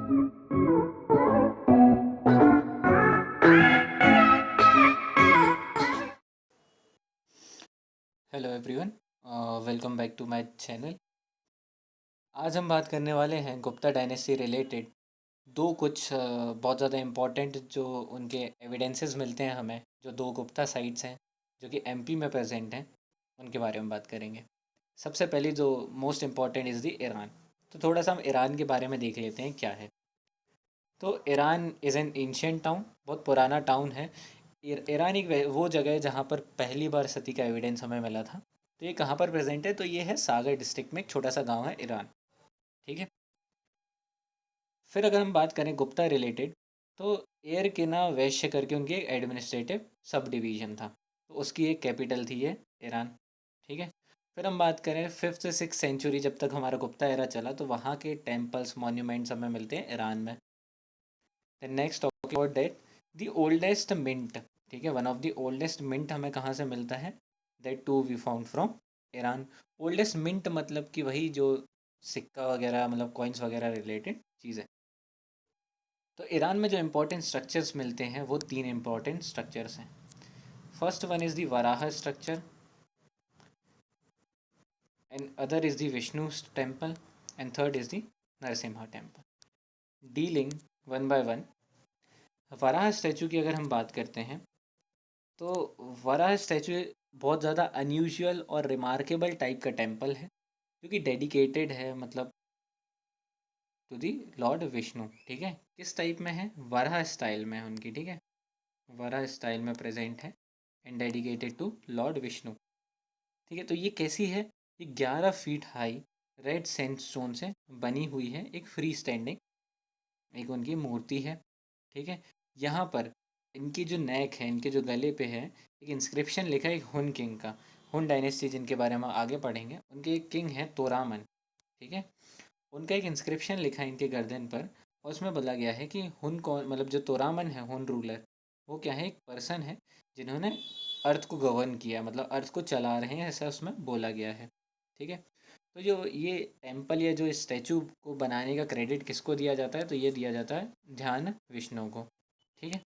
Hello everyone, welcome back to my channel. आज हम बात करने वाले हैं गुप्ता डायनेस्टी रिलेटेड दो कुछ बहुत ज़्यादा इम्पोर्टेंट जो उनके एविडेंसेस मिलते हैं हमें, जो दो गुप्ता साइट्स हैं जो कि एमपी में प्रेजेंट हैं, उनके बारे में बात करेंगे। सबसे पहले जो most important is the Iran. तो थोड़ा सा हम ईरान के बारे में देख लेते हैं क्या है। तो Iran is an ancient town, बहुत पुराना टाउन है। ईरान एक वो जगह है जहाँ पर पहली बार सती का एविडेंस हमें मिला था। तो ये कहाँ पर प्रेजेंट है? तो ये है सागर डिस्ट्रिक्ट में, एक छोटा सा गांव है ईरान। ठीक है। फिर अगर हम बात करें गुप्ता रिलेटेड, तो एयर के ना वैश्य करके उनकी एक एडमिनिस्ट्रेटिव सब डिवीजन था, तो उसकी एक कैपिटल थी ये ईरान। ठीक है। फिर हम बात करें 5th से 6th सेंचुरी, जब तक हमारा गुप्ता एरा चला, तो वहाँ के टेम्पल्स मॉन्यूमेंट्स हमें मिलते हैं ईरान में। Then next talking about that, the oldest mint. ठीक है, one of the oldest mint हमें कहाँ से मिलता है? That too we found from Iran. Oldest mint मतलब कि वही जो सिक्का वगैरह, मतलब कॉइन्स वगैरह रिलेटेड चीज़ है। तो ईरान में जो इंपॉर्टेंट स्ट्रक्चर्स मिलते हैं वो तीन इंपॉर्टेंट स्ट्रक्चर्स हैं। First one is the Varaha structure, and other is the Vishnu temple, and third is the Narasimha temple. Dealing one by one. Varaha statue की अगर हम बात करते हैं, तो वराह स्टैचू बहुत ज़्यादा अनयूजुअल और रिमार्केबल टाइप का टेम्पल है, जो कि डेडिकेटेड है, मतलब टू दी लॉर्ड विष्णु। ठीक है, किस टाइप में है? वराह स्टाइल में है उनकी। ठीक है, वराह स्टाइल में प्रेजेंट है and dedicated to lord Vishnu. ठीक है, तो ये कैसी है? ये 11 फीट हाई रेड सैंडस्टोन से बनी हुई है, एक फ्री स्टैंडिंग एक उनकी मूर्ति है। ठीक है, यहाँ पर इनकी जो नेक है, इनके जो गले पे है, एक इंस्क्रिप्शन लिखा है, एक हुन किंग का। हुन डायनेस्टी जिनके बारे में आगे पढ़ेंगे, उनके एक किंग है तोरामन। ठीक है, उनका एक इंस्क्रिप्शन लिखा है इनके गर्दन पर, और उसमें बोला गया है कि हुन कौन, मतलब जो तोरामन है, हुन रूलर, वो क्या है? एक पर्सन है जिन्होंने अर्थ को गवर्न किया, मतलब अर्थ को चला रहे हैं, ऐसा उसमें बोला गया है। ठीक है, तो जो ये टेम्पल या जो स्टैचू को बनाने का क्रेडिट किसको दिया जाता है? तो ये दिया जाता है ध्यान विष्णु को। ठीक है,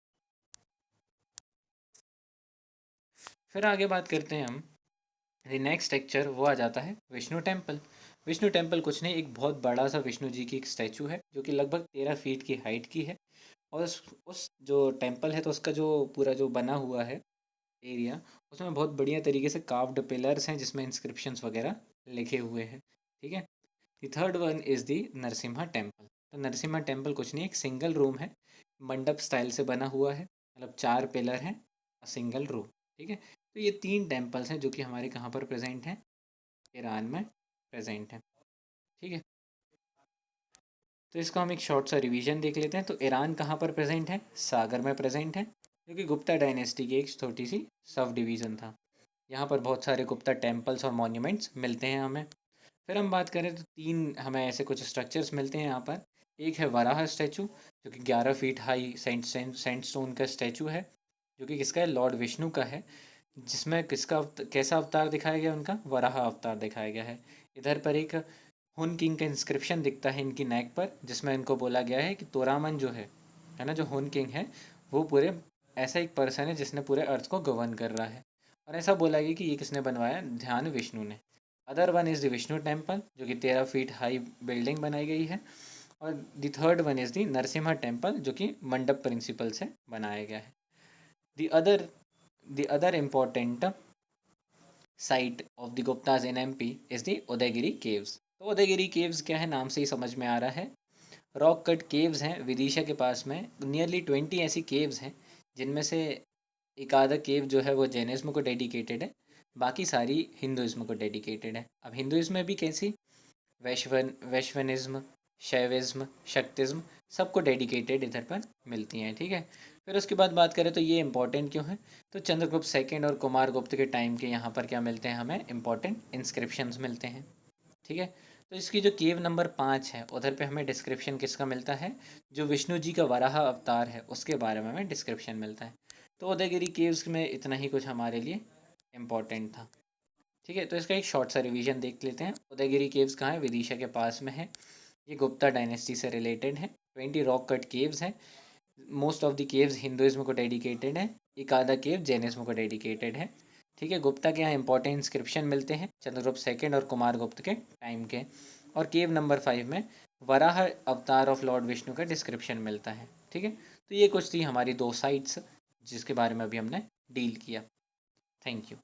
फिर आगे बात करते हैं हम। नेक्स्ट स्ट्रक्चर वो आ जाता है विष्णु टेम्पल। विष्णु टेम्पल कुछ नहीं, एक बहुत बड़ा सा विष्णु जी की एक स्टैचू है, जो कि लगभग 13 फीट की हाइट की है। और उस जो टेम्पल है, तो उसका जो पूरा जो बना हुआ है एरिया, उसमें बहुत बढ़िया तरीके से कार्व्ड पिलर्स हैं जिसमें इंस्क्रिप्शंस वगैरह लिखे हुए हैं। ठीक है, the third one is the Narasimha temple. तो नरसिम्हा टेम्पल कुछ नहीं, एक सिंगल रूम है, मंडप स्टाइल से बना हुआ है, मतलब 4 पिलर हैं, सिंगल रूम। ठीक है, तो ये तीन टेम्पल्स हैं जो कि हमारे कहाँ पर प्रेजेंट हैं? ईरान में प्रेजेंट हैं। ठीक है, तो इसका हम एक शॉर्ट सा रिवीजन देख लेते हैं। तो ईरान कहाँ पर प्रेजेंट है? सागर में प्रेजेंट है, जो कि गुप्ता डायनेस्टी की एक छोटी सी सब डिवीज़न था। यहाँ पर बहुत सारे गुप्ता टेम्पल्स और मॉन्यूमेंट्स मिलते हैं हमें। फिर हम बात करें तो तीन हमें ऐसे कुछ स्ट्रक्चर्स मिलते हैं यहाँ पर। एक है वराह स्टैचू, जो कि 11 फीट हाई सैंडस्टोन का स्टैचू है, जो कि किसका है? लॉर्ड विष्णु का है। जिसमें किसका कैसा अवतार दिखाया गया? उनका वराह अवतार दिखाया गया है। इधर पर एक हुन किंग का इंस्क्रिप्शन दिखता है इनकी नेक पर, जिसमें इनको बोला गया है कि तोरामन जो है ना, जो हुन किंग है, वो पूरे ऐसा एक पर्सन है जिसने पूरे अर्थ को गवर्न कर रहा है। और ऐसा बोला गया कि ये किसने बनवाया? ध्यान विष्णु ने। Other one is the Vishnu temple, जो कि 13 फीट हाई बिल्डिंग बनाई गई है। और the third one is the Narasimha temple, जो कि मंडप प्रिंसिपल से बनाया गया है। The other the other important site of the Guptas in MP is the Udayagiri caves. तो उदयगिरी केव्स क्या है? नाम से ही समझ में आ रहा है, रॉक कट केव्स हैं विदिशा के पास में। नियरली 20 ऐसी केव्स हैं, जिनमें से एक आधा केव जो है वो जैनिज्म को डेडिकेटेड है, बाकी सारी हिंदुज़्म को डेडिकेटेड है। अब हिंदुज़्म में भी कैसी? वैश्वनिज़्म, शैविज़्म, शक्तिज़्म, सबको डेडिकेटेड इधर पर मिलती हैं। ठीक है, फिर उसके बाद बात करें तो ये इंपॉर्टेंट क्यों है? तो चंद्रगुप्त सेकंड और कुमार गुप्त के टाइम के यहाँ पर क्या मिलते हैं हमें? इंपॉर्टेंट इंस्क्रिप्शंस मिलते हैं। ठीक है, तो इसकी जो केव नंबर 5 है, उधर पे हमें डिस्क्रिप्शन किसका मिलता है? जो विष्णु जी का वराह अवतार है, उसके बारे में हमें डिस्क्रिप्शन मिलता है। तो उदयगिरी केव्स में इतना ही कुछ हमारे लिए इम्पोर्टेंट था। ठीक है, तो इसका एक शॉर्ट सा रिवीजन देख लेते हैं। उदयगिरी केव्स कहाँ है? विदिशा के पास में है। ये गुप्ता डायनेस्टी से रिलेटेड है। 20 रॉक कट केव्स हैं। Most of the caves Hinduism को डेडिकेटेड है, एक आधा केव जैनिज्म को डेडिकेटेड है। ठीक है, गुप्ता के यहाँ इंपॉर्टेंट इंस्क्रिप्शन मिलते हैं चंद्रगुप्त सेकंड और कुमारगुप्त के टाइम के। और केव नंबर 5 में वराह अवतार ऑफ लॉर्ड विष्णु का डिस्क्रिप्शन मिलता है। ठीक है, तो ये कुछ थी हमारी 2 साइट्स जिसके बारे में अभी हमने डील किया। Thank you.